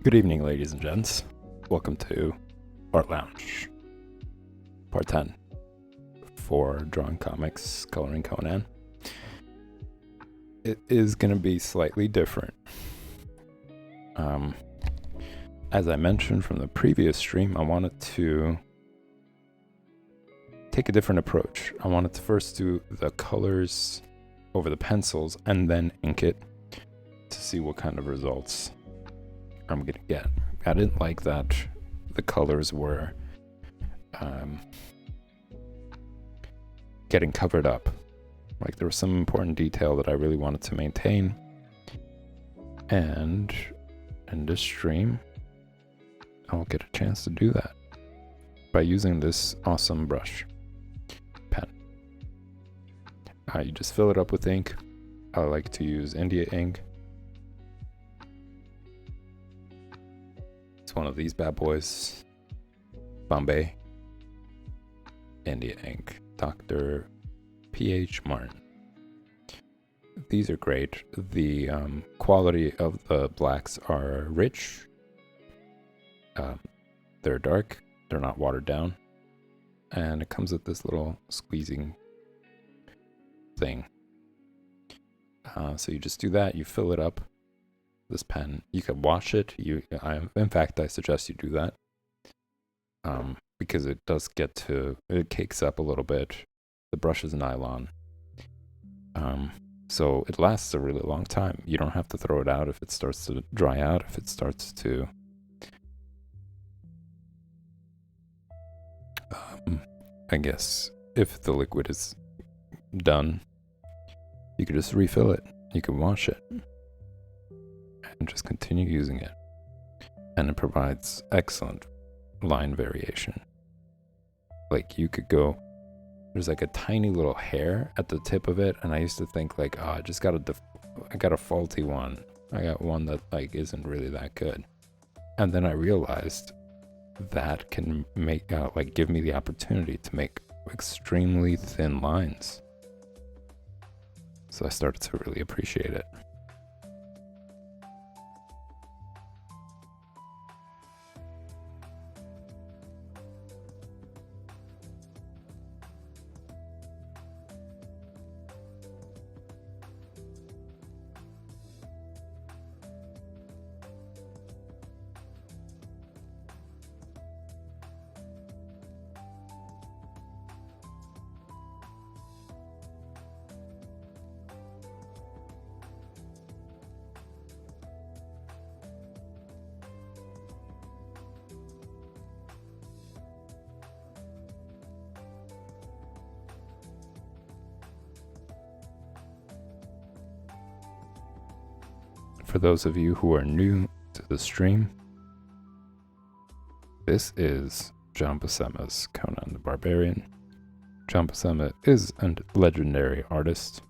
Good evening, ladies and gents. Welcome to Art Lounge, part 10 for Drawing Comics, Coloring Conan. It is going to be slightly different. As I mentioned from the previous stream, I wanted to take a different approach. I wanted to first do the colors over the pencils and then ink it to see what kind of results I'm gonna get. I didn't like that the colors were getting covered up. Like there was some important detail that I really wanted to maintain. And in this stream, I'll get a chance to do that by using this awesome brush pen. You just fill it up with ink. I like to use India ink. It's one of these bad boys. Bombay. India ink. Dr. P.H. Martin. These are great. The quality of the blacks are rich. They're dark. They're not watered down. And it comes with this little squeezing thing. So you just do that. You fill it up. This pen, you can wash it. In fact, I suggest you do that. Because it does it cakes up a little bit. The brush is nylon. So it lasts a really long time. You don't have to throw it out if it starts to dry out, if it starts to I guess if the liquid is done, you could just refill it. You can wash it and just continue using it. And it provides excellent line variation. Like you could go, there's like a tiny little hair at the tip of it, and I used to think like, oh, I got a faulty one. I got one that like isn't really that good. And then I realized that can make give me the opportunity to make extremely thin lines. So I started to really appreciate it. For those of you who are new to the stream, this is John Buscema's Conan the Barbarian. John Buscema is a legendary artist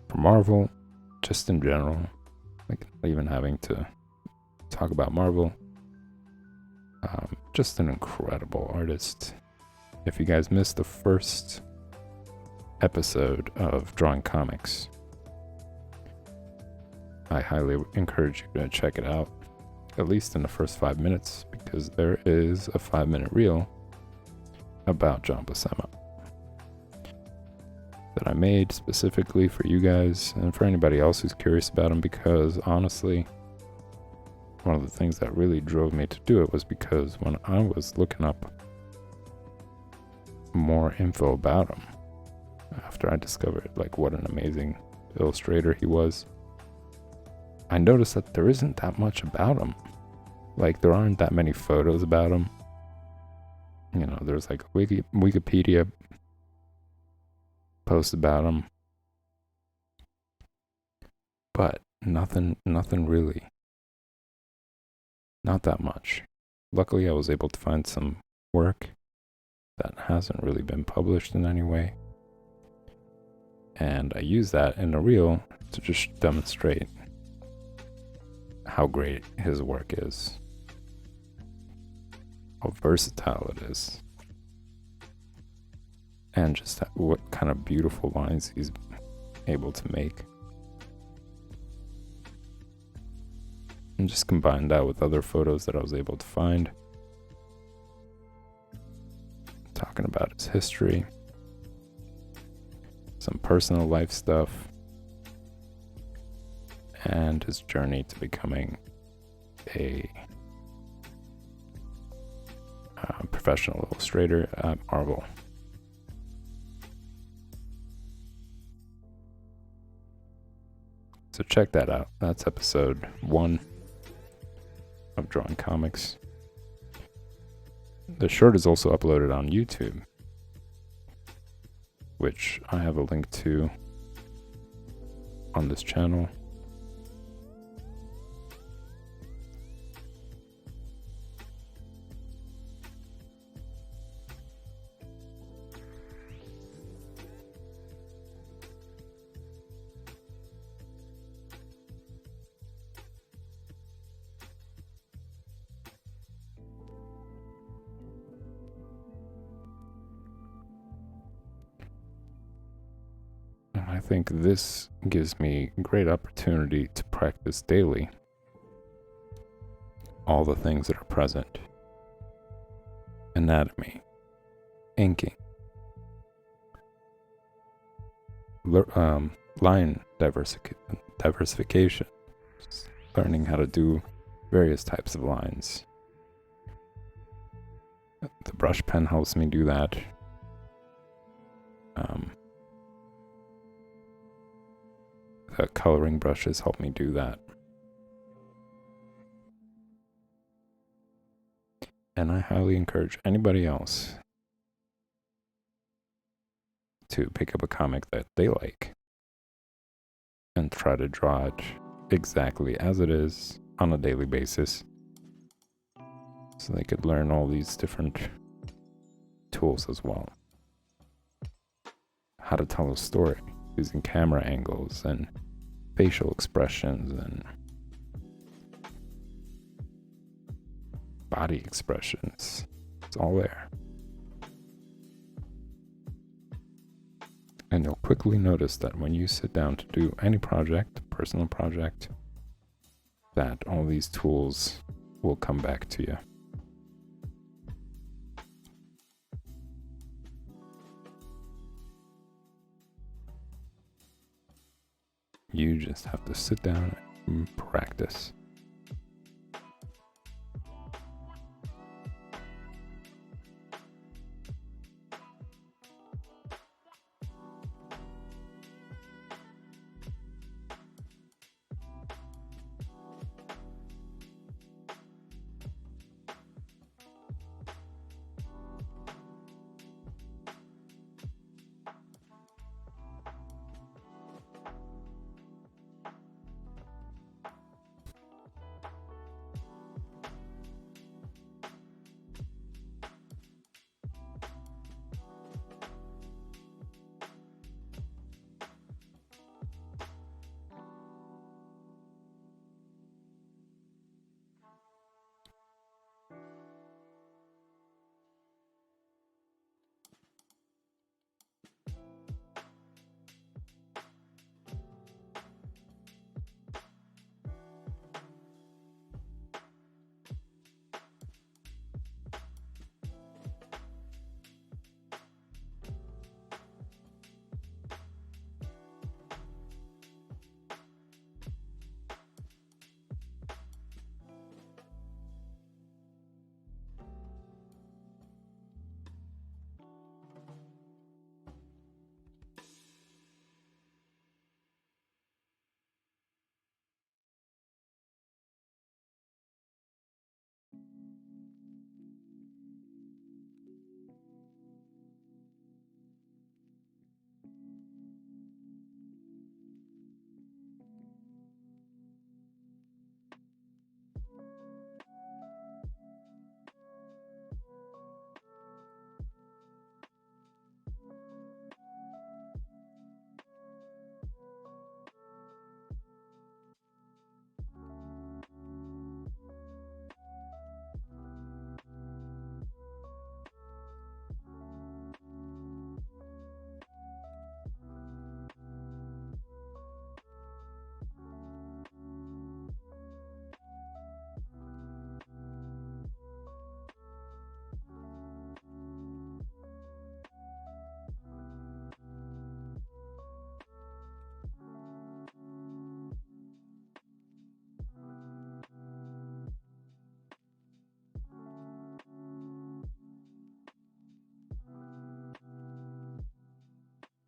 for Marvel, just in general, like not even having to talk about Marvel. Just an incredible artist. If you guys missed the first episode of Drawing Comics, I highly encourage you to check it out, at least in the first 5 minutes, because there is a 5-minute reel about John Buscema that I made specifically for you guys and for anybody else who's curious about him, because honestly, one of the things that really drove me to do it was because when I was looking up more info about him, after I discovered like what an amazing illustrator he was, I noticed that there isn't that much about him. Like there aren't that many photos about him. You know, there's like a Wikipedia post about him, but nothing really. Not that much. Luckily, I was able to find some work that hasn't really been published in any way, and I use that in a reel to just demonstrate how great his work is, how versatile it is, and just what kind of beautiful lines he's able to make. and just combine that with other photos that I was able to find, talking about his history, some personal life stuff, and his journey to becoming a professional illustrator at Marvel. So check that out. That's episode 1 of Drawing Comics. The short is also uploaded on YouTube, which I have a link to on this channel. I think this gives me great opportunity to practice daily all the things that are present: anatomy, inking, line diversification, learning how to do various types of lines. The brush pen helps me do that. The coloring brushes help me do that. And I highly encourage anybody else to pick up a comic that they like and try to draw it exactly as it is on a daily basis, so they could learn all these different tools as well. How to tell a story using camera angles and facial expressions and body expressions. It's all there. And you'll quickly notice that when you sit down to do any project, personal project, that all these tools will come back to you. You just have to sit down and practice.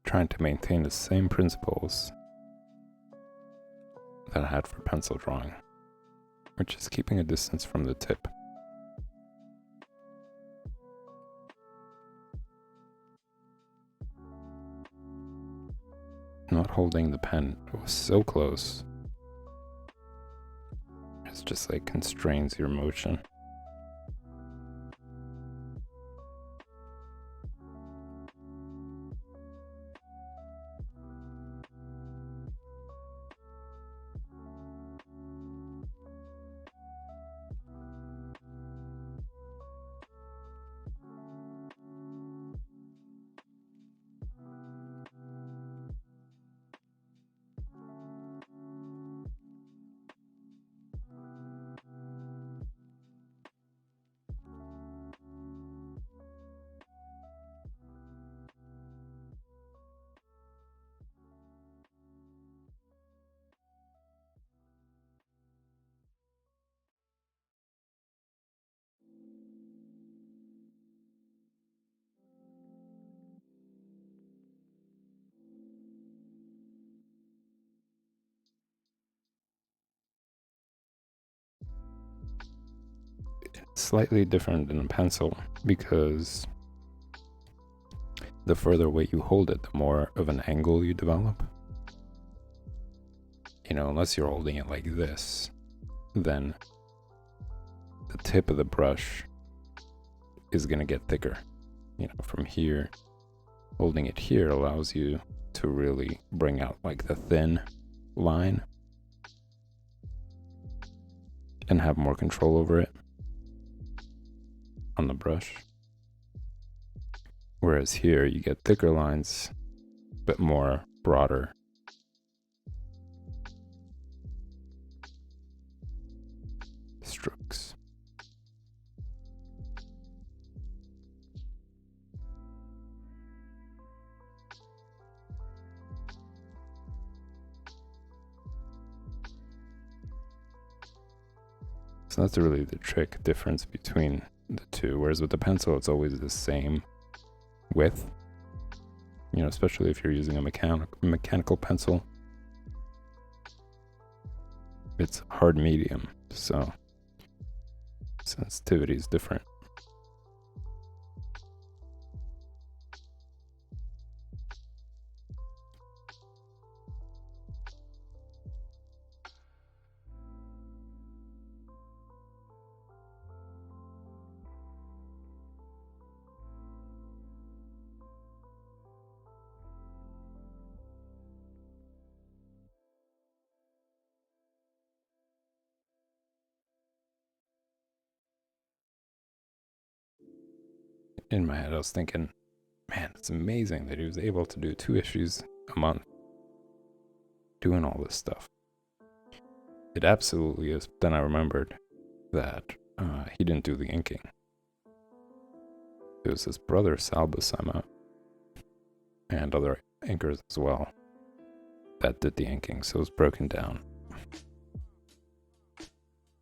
trying to maintain the same principles that I had for pencil drawing, which is keeping a distance from the tip. Not holding the pen was so close. It's just like constrains your motion. Slightly different than a pencil because the further away you hold it, the more of an angle you develop. You know, unless you're holding it like this, then the tip of the brush is going to get thicker. You know, from here, holding it here allows you to really bring out like the thin line and have more control over it on the brush. Whereas here you get thicker lines, but more broader. Strokes. So that's really the trick difference between the two. Whereas with the pencil, it's always the same width. You know, especially if you're using a mechanical pencil. It's hard medium, so sensitivity is different. In my head, I was thinking, man, it's amazing that he was able to do 2 issues a month doing all this stuff. It absolutely is. Then I remembered that he didn't do the inking. It was his brother, Sal Buscema, and other inkers as well that did the inking, so it was broken down.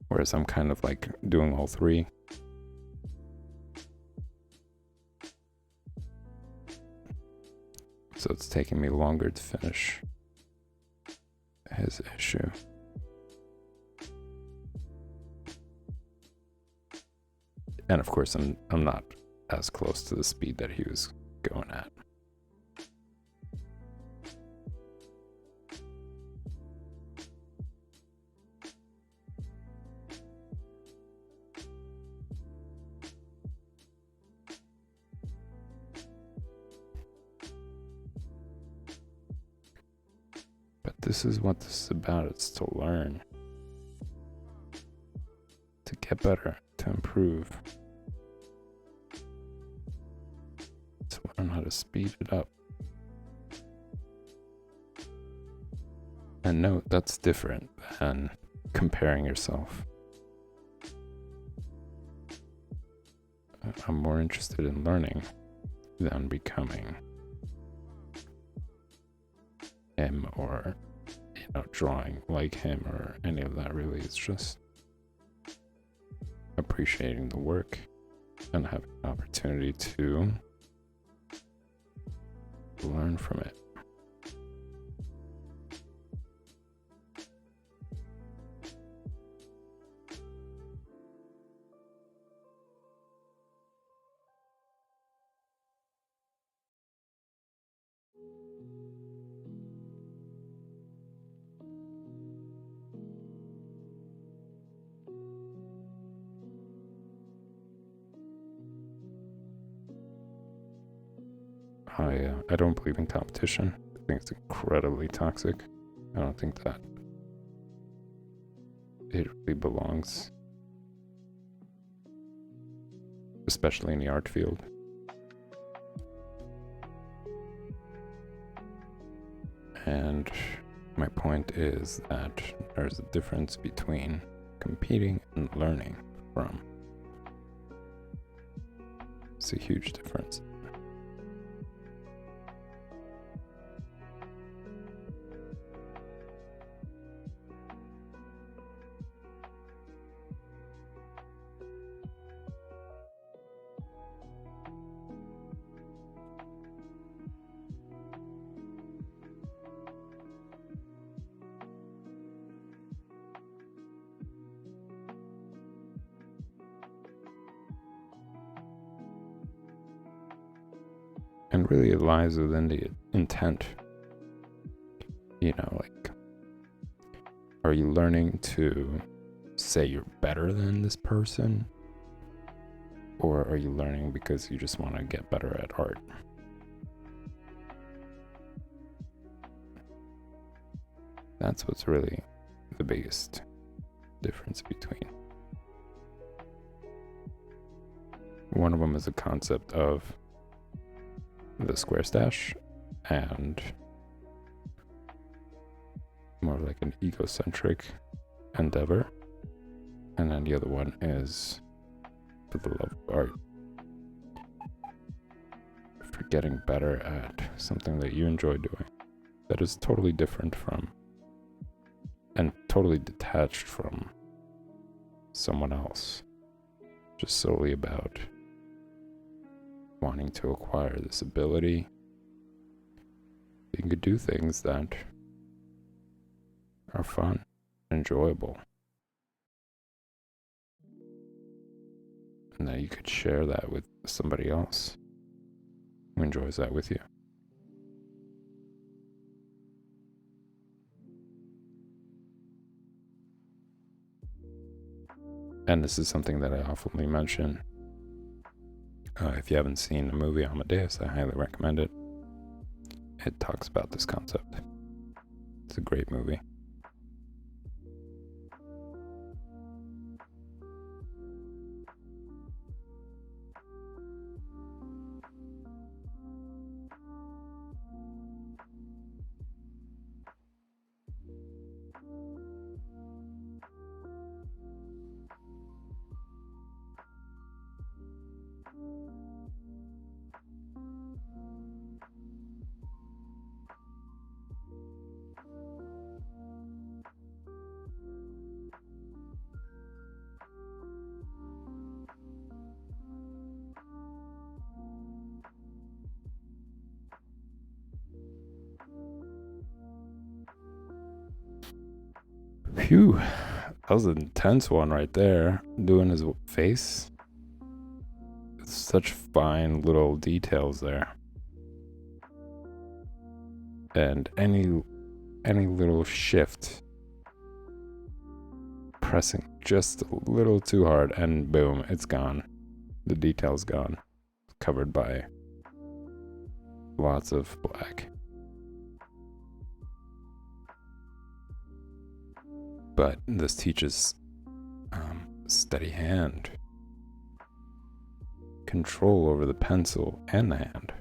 Whereas I'm kind of like doing all 3. So it's taking me longer to finish his issue. And of course, I'm not as close to the speed that he was going at. But this is what this is about. It's to learn, to get better, to improve, to learn how to speed it up. And note, that's different than comparing yourself. I'm more interested in learning than becoming him or, you know, drawing like him or any of that. Really, it's just appreciating the work and having an opportunity to learn from it. I don't believe in competition. I think it's incredibly toxic. I don't think that it really belongs, especially in the art field. And my point is that there's a difference between competing and learning from. It's a huge difference. And really it lies within the intent. You know, like, are you learning to say you're better than this person? Or are you learning because you just want to get better at art? That's what's really the biggest difference between. One of them is a concept of the square stash and more like an egocentric endeavor. And then the other one is for the love of art. For getting better at something that you enjoy doing. That is totally different from and totally detached from someone else. Just solely about wanting to acquire this ability. You could do things that are fun, enjoyable, and that you could share that with somebody else who enjoys that with you. And this is something that I often mention. If you haven't seen the movie Amadeus, I highly recommend it. It talks about this concept. It's a great movie. Phew, that was an intense one right there. Doing his face. It's such fine little details there. And any little shift, pressing just a little too hard, and boom, it's gone. The detail's gone. Covered by lots of black. But this teaches steady hand, control over the pencil and the hand.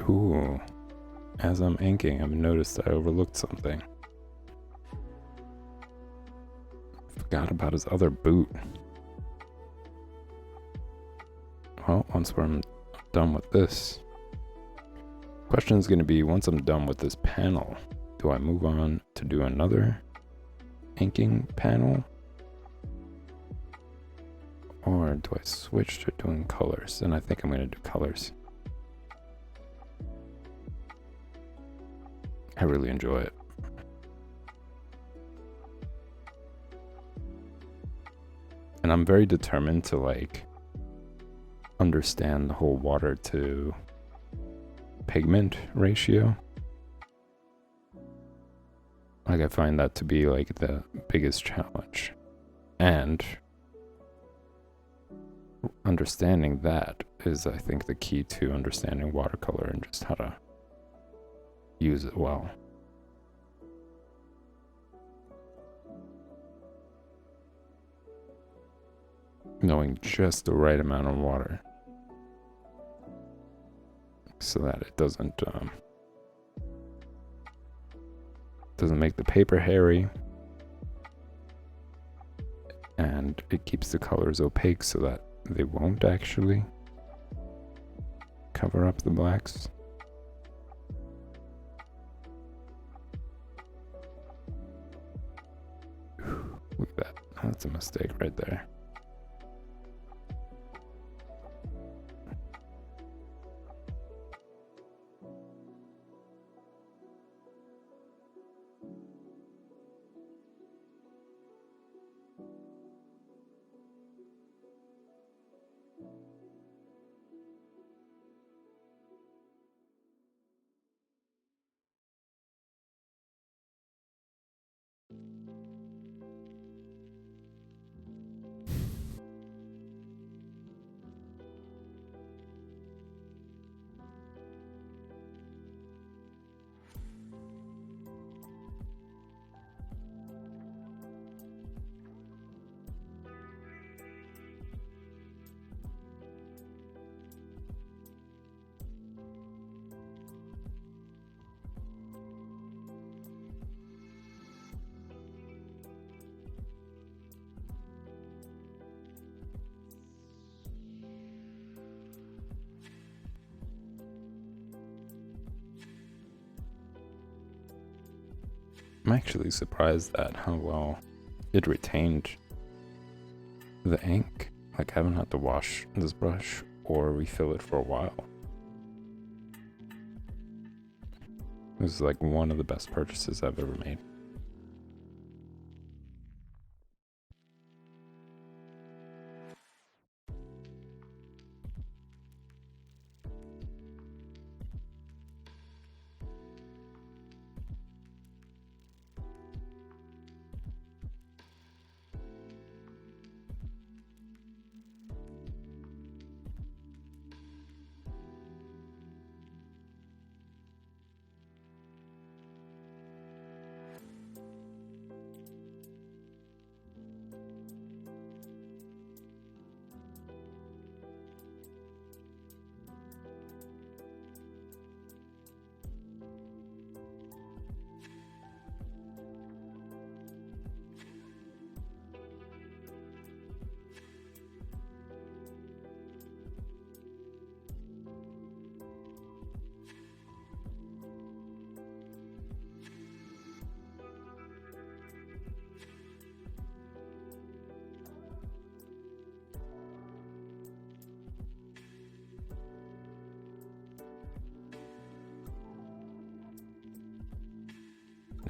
Ooh. As I'm inking, I've noticed I overlooked something. Forgot about his other boot. Well, once I'm done with this, question is going to be, once I'm done with this panel, do I move on to do another inking panel? Or do I switch to doing colors? And I think I'm going to do colors. I really enjoy it. And I'm very determined to like understand the whole water to pigment ratio. Like I find that to be like the biggest challenge. And understanding that is, I think, the key to understanding watercolor and just how to use it well. Knowing just the right amount of water so that it doesn't make the paper hairy, and it keeps the colors opaque so that they won't actually cover up the blacks. Look at that. That's a mistake right there. I'm actually surprised at how well it retained the ink. Like, I haven't had to wash this brush or refill it for a while. This is like one of the best purchases I've ever made.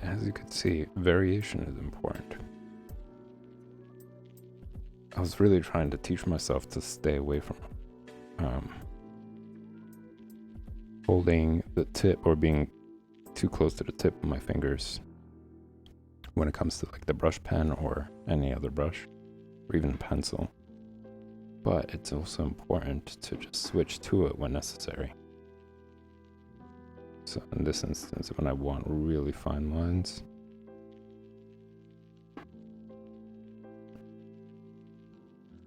As you can see, variation is important. I was really trying to teach myself to stay away from holding the tip or being too close to the tip of my fingers when it comes to like the brush pen or any other brush or even a pencil. But it's also important to just switch to it when necessary. So in this instance, when I want really fine lines,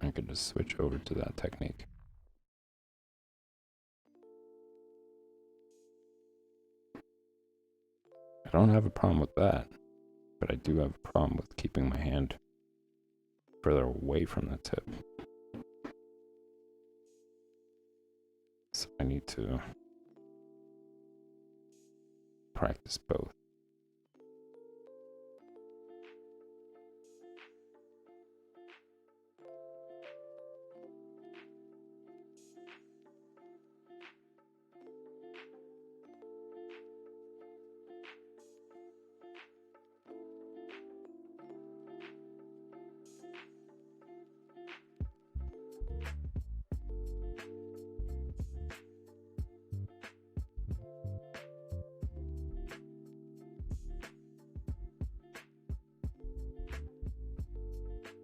I could just switch over to that technique. I don't have a problem with that, but I do have a problem with keeping my hand further away from the tip. So I need to practice both.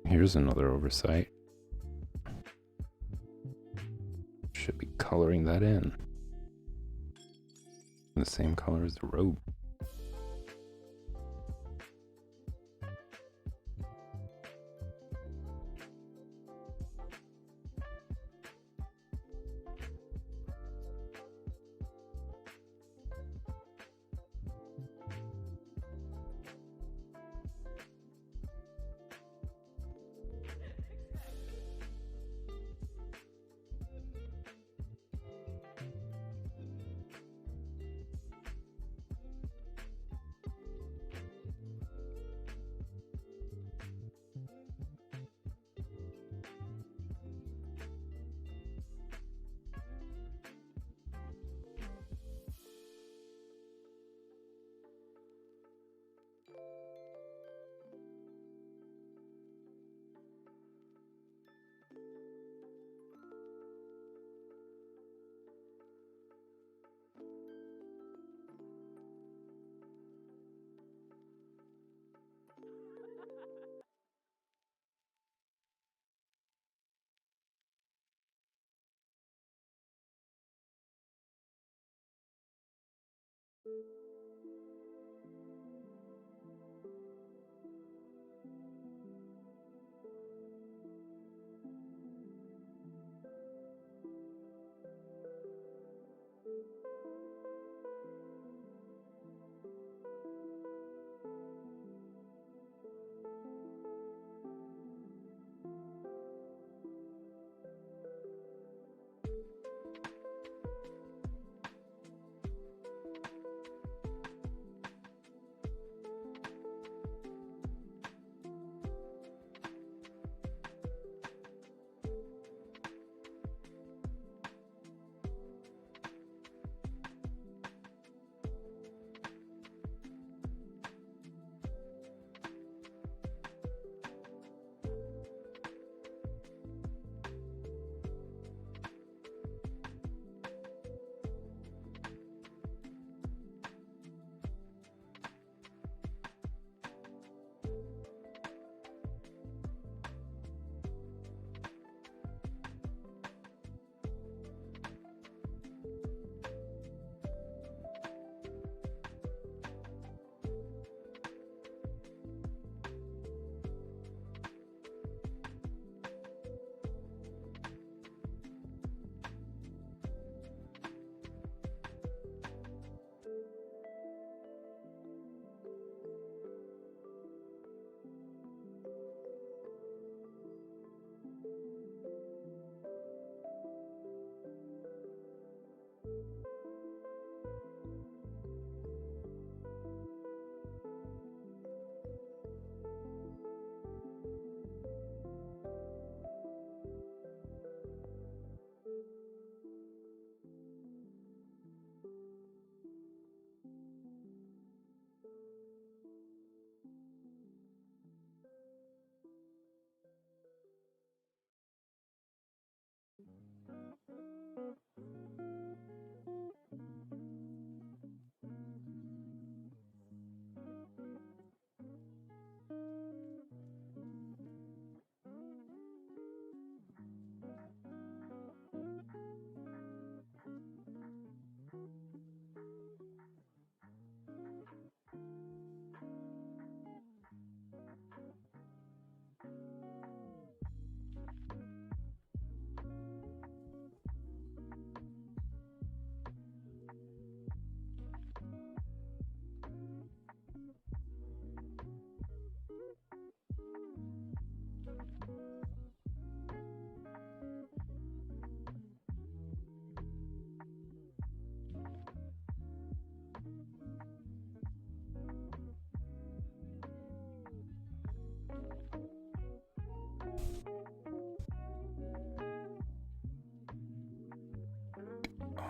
Here's another oversight. Should be coloring that in. The same color as the robe.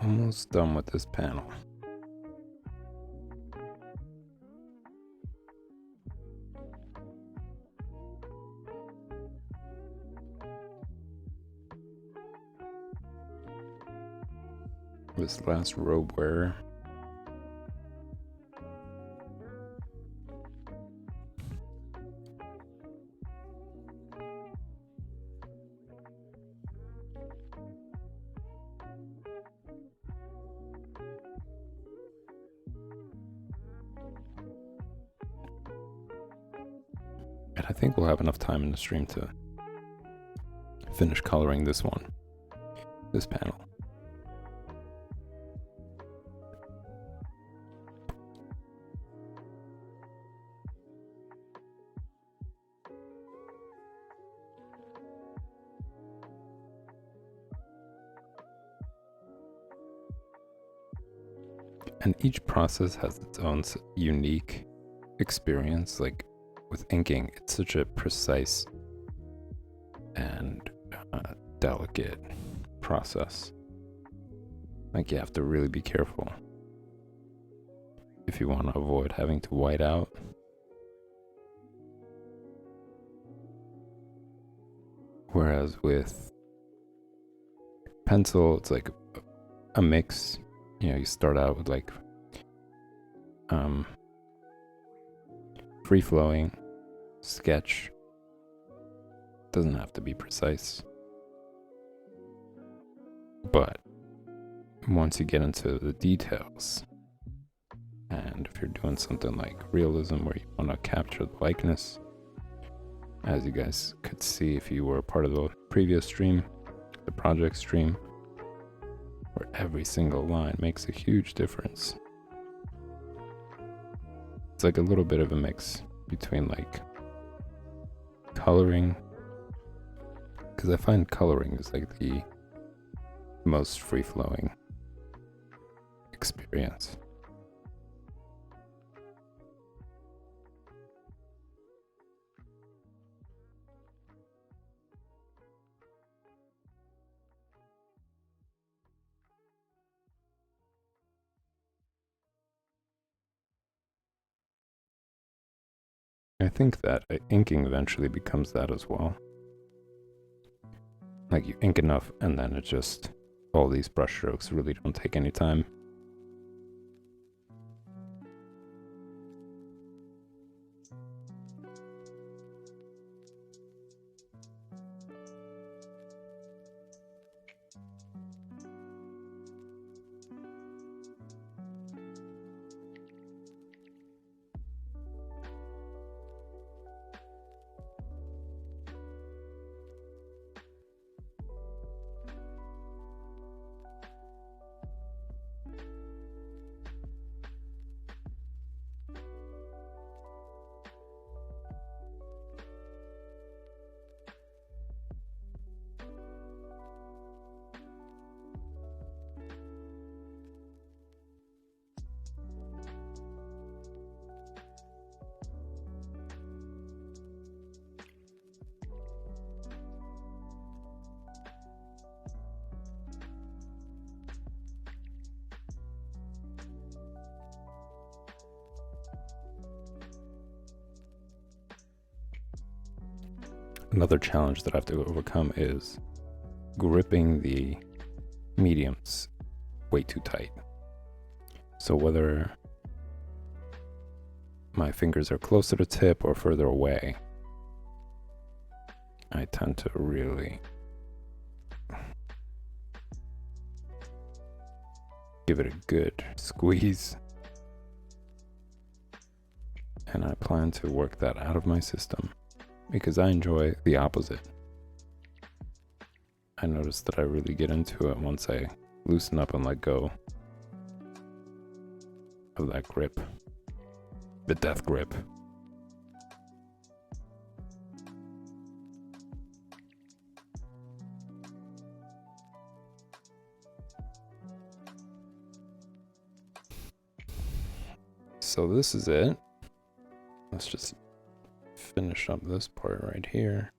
almost done with this panel. This last robe wearer. And I think we'll have enough time in the stream to finish coloring this panel. And each process has its own unique experience. Like with inking, it's such a precise and delicate process. Like you have to really be careful if you want to avoid having to white out. Whereas with pencil, it's like a mix. You know, you start out with like free-flowing sketch. Doesn't have to be precise. But once you get into the details, and if you're doing something like realism where you want to capture the likeness, as you guys could see if you were a part of the previous stream, the project stream, where every single line makes a huge difference. It's like a little bit of a mix between like coloring, because I find coloring is like the most free-flowing experience. I think that inking eventually becomes that as well. Like you ink enough and then it just, all these brush strokes really don't take any time. Another challenge that I have to overcome is gripping the mediums way too tight. So whether my fingers are close to the tip or further away, I tend to really give it a good squeeze. And I plan to work that out of my system, because I enjoy the opposite. I notice that I really get into it once I loosen up and let go of that grip, the death grip. So this is it. Let's just finish up this part right here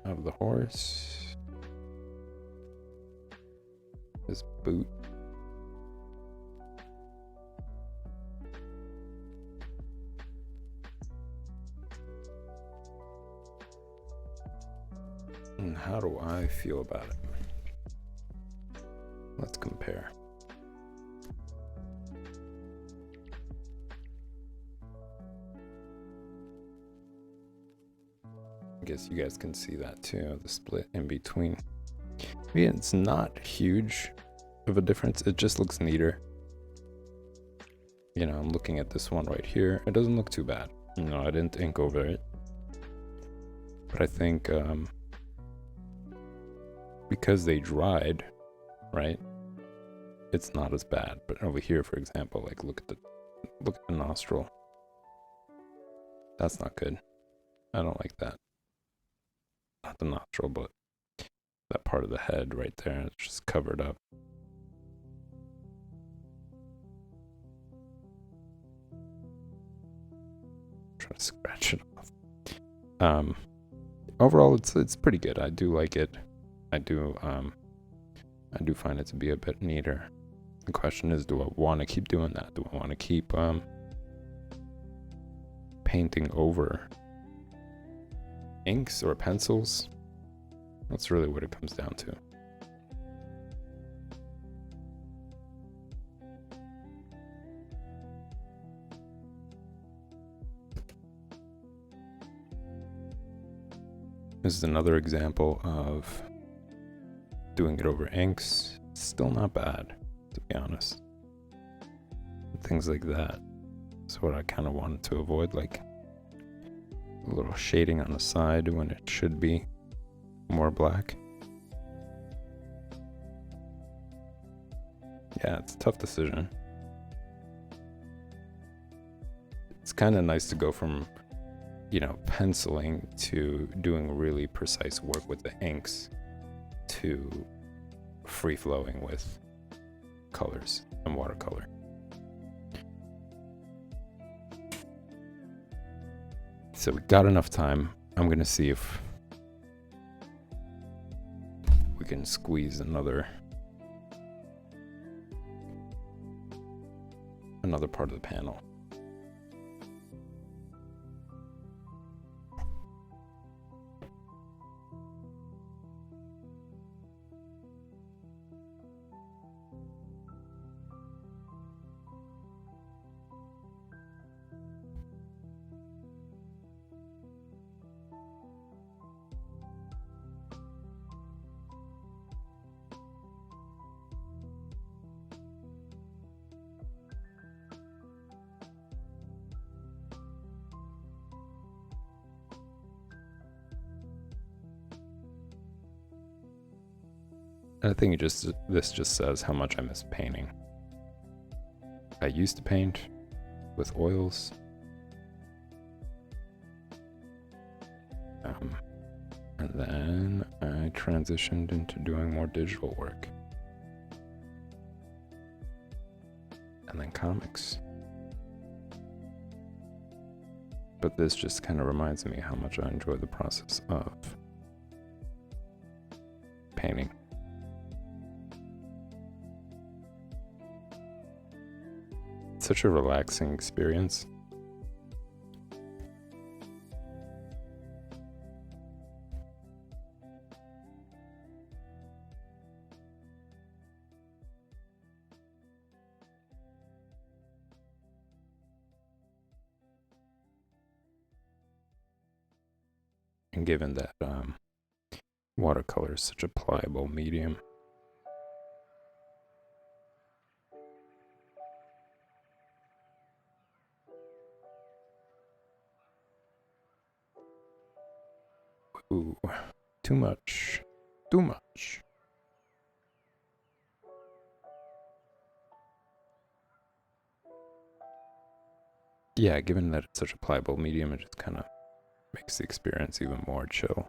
of the horse. His boot. And how do I feel about it? Let's compare. I guess you guys can see that too, the split in between. Maybe it's not huge of a difference, it just looks neater. You know, I'm looking at this one right here. It doesn't look too bad. You know, I didn't ink over it. But I think because they dried, right, it's not as bad. But over here, for example, like look at the nostril. That's not good. I don't like that. Not the nostril, but that part of the head right there. It's just covered up. Try to scratch it off. Overall, it's pretty good. I do like it. I do find it to be a bit neater. The question is, do I want to keep doing that? Do I want to keep painting over inks or pencils? That's really what it comes down to. This is another example of doing it over inks. Still not bad, to be honest. Things like that. That's what I kind of wanted to avoid, like a little shading on the side when it should be more black. Yeah, it's a tough decision. It's kind of nice to go from, you know, penciling to doing really precise work with the inks to free flowing with colors and watercolor. So we got enough time. I'm gonna see if we can squeeze another part of the panel. I think this just says how much I miss painting. I used to paint with oils. And then I transitioned into doing more digital work. And then comics. But this just kind of reminds me how much I enjoy the process of painting. Such a relaxing experience. And given that watercolor is such a pliable medium, ooh, too much. Yeah, given that it's such a pliable medium, it just kind of makes the experience even more chill.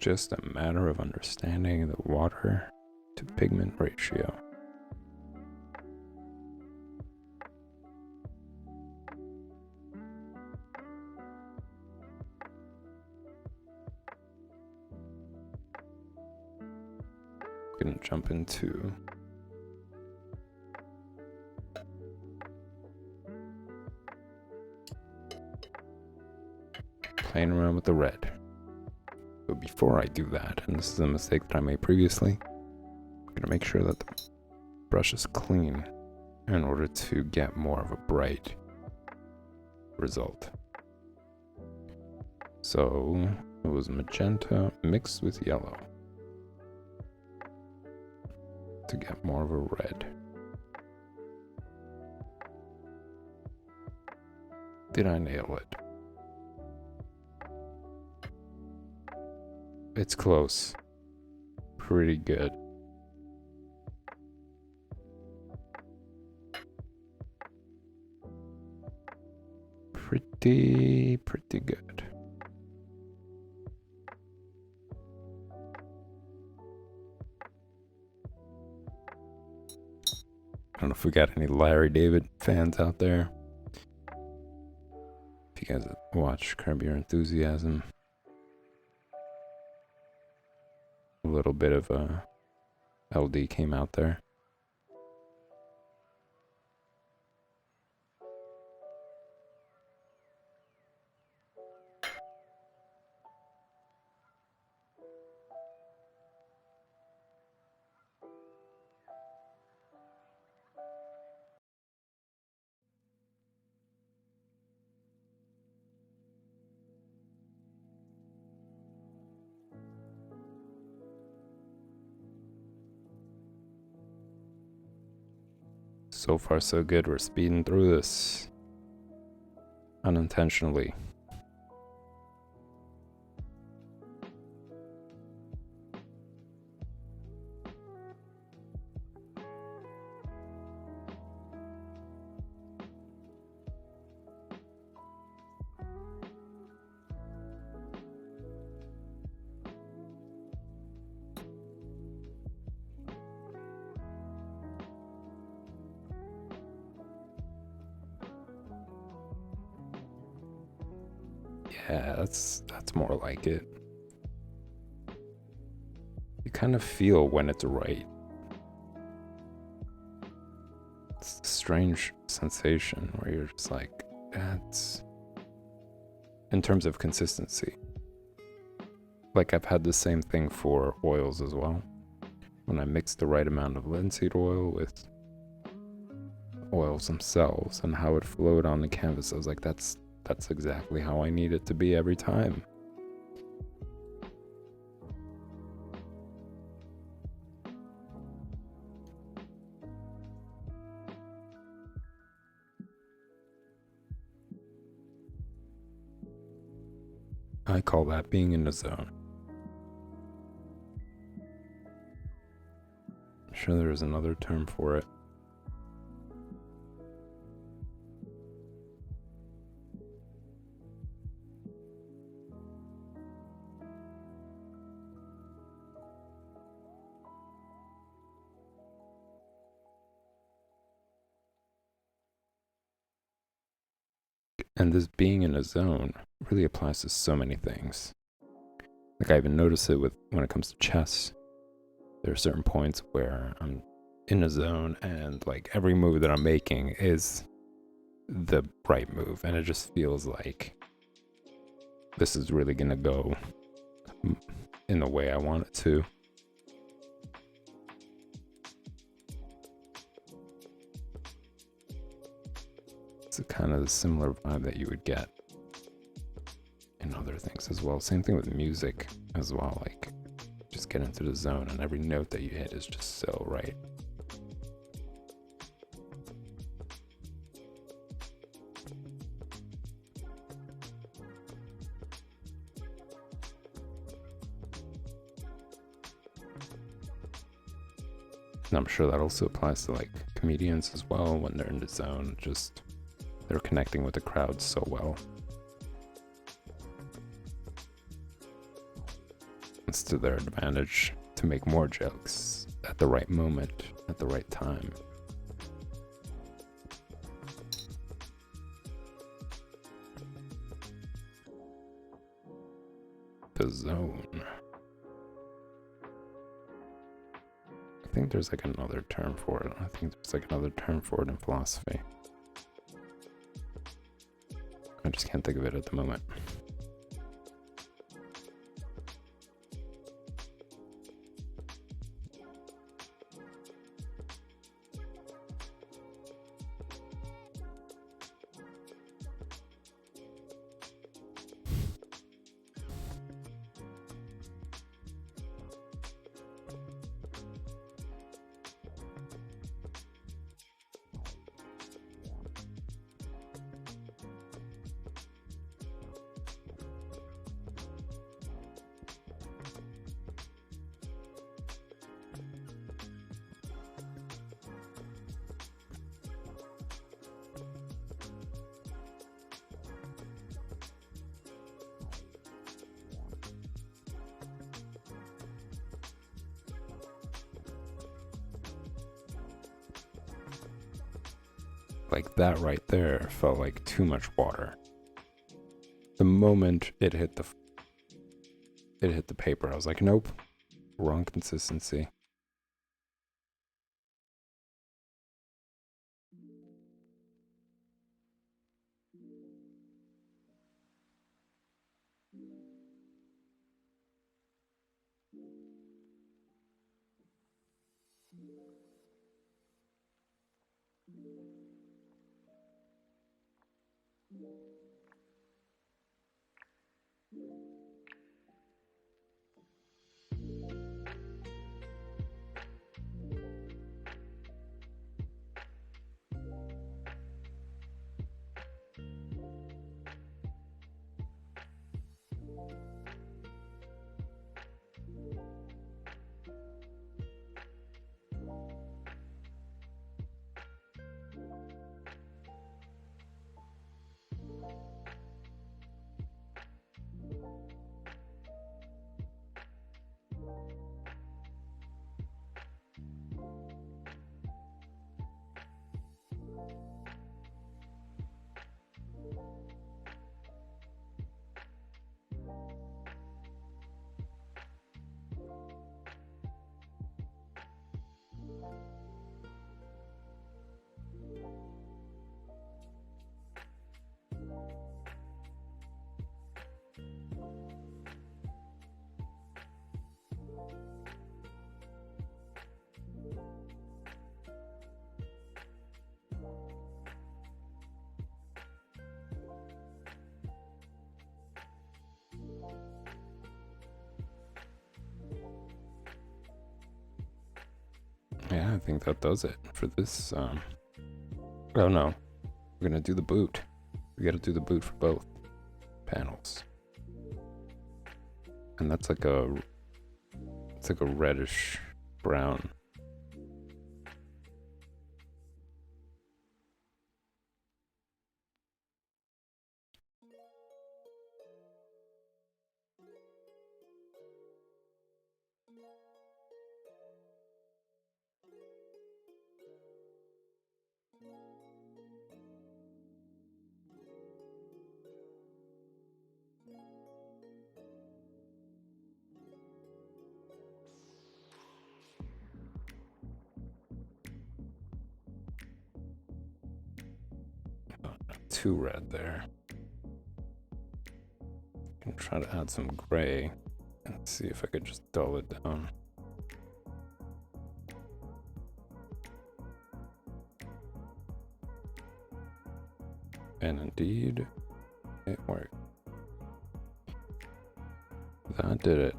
just a matter of understanding the water to pigment ratio. Gonna jump into playing around with the red. But before I do that, and this is a mistake that I made previously, I'm gonna make sure that the brush is clean in order to get more of a bright result. So it was magenta mixed with yellow to get more of a red. Did I nail it? It's close. Pretty good. Pretty good. I don't know if we got any Larry David fans out there. If you guys watch Curb Your Enthusiasm, a little bit of LD came out there. So far so good, we're speeding through this unintentionally. Yeah, that's more like it. You kind of feel when it's right. It's a strange sensation where you're just like, that's... In terms of consistency. Like I've had the same thing for oils as well. When I mix the right amount of linseed oil with oils themselves and how it flowed on the canvas, I was like, that's exactly how I need it to be every time. I call that being in the zone. I'm sure there's another term for it. And this being in a zone really applies to so many things. Like I even notice it when it comes to chess. There are certain points where I'm in a zone and like every move that I'm making is the right move. And it just feels like this is really gonna go in the way I want it to. It's a kind of similar vibe that you would get in other things as well. Same thing with music as well. Like, just get into the zone and every note that you hit is just so right. And I'm sure that also applies to like comedians as well when they're in the zone. Just they're connecting with the crowd so well. it's to their advantage to make more jokes at the right moment, at the right time. The zone. I think there's like another term for it. I think there's like another term for it in philosophy. I just can't think of it at the moment. Like that right there felt like too much water. The moment it hit the paper, I was like, nope, wrong consistency. Yeah, I think that does it for this. Oh no, we're gonna do the boot. We gotta do the boot for both panels. And that's like it's like a reddish brown. Too red there. Can try to add some gray and see if I could just dull it down. And indeed, it worked. That did it.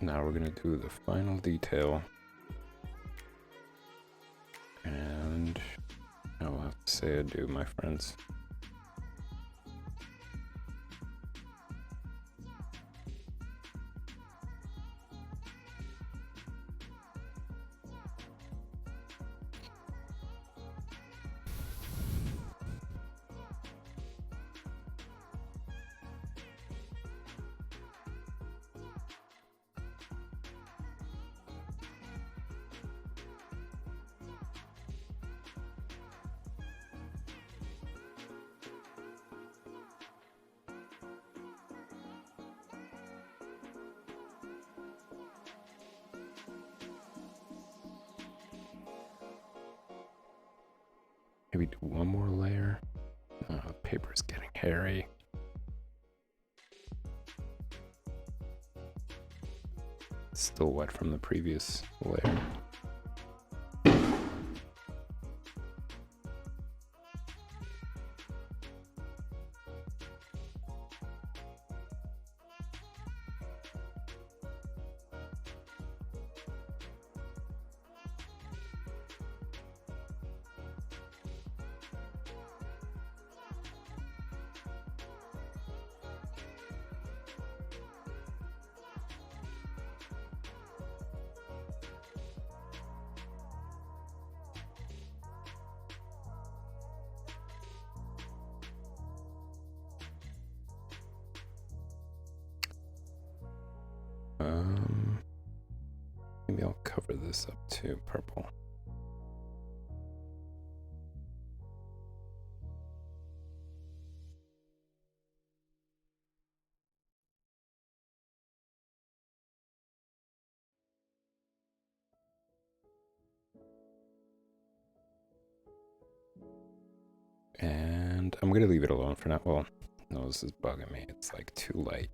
Now we're gonna do the final detail. And I will have to say adieu, my friends. Maybe do one more layer. The paper's getting hairy. It's still wet from the previous layer. Maybe I'll cover this up to purple. And I'm gonna leave it alone for now. Well, no, this is bugging me. It's like too light.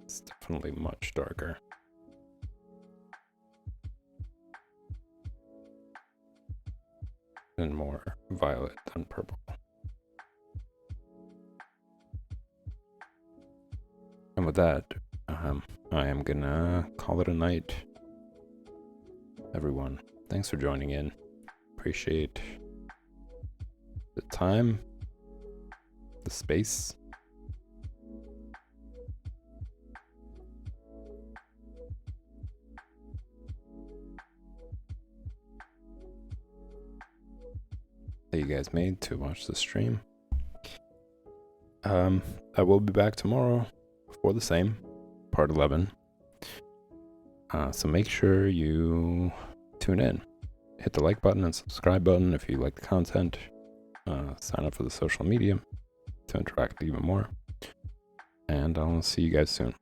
It's definitely much darker. And more violet than purple. And with that, I am gonna call it a night. Everyone, thanks for joining in. Appreciate the time, the space. That you guys made to watch the stream. I will be back tomorrow for the same, part 11. So make sure you tune in. Hit the like button and subscribe button if you like the content. Sign up for the social media to interact even more. And I'll see you guys soon.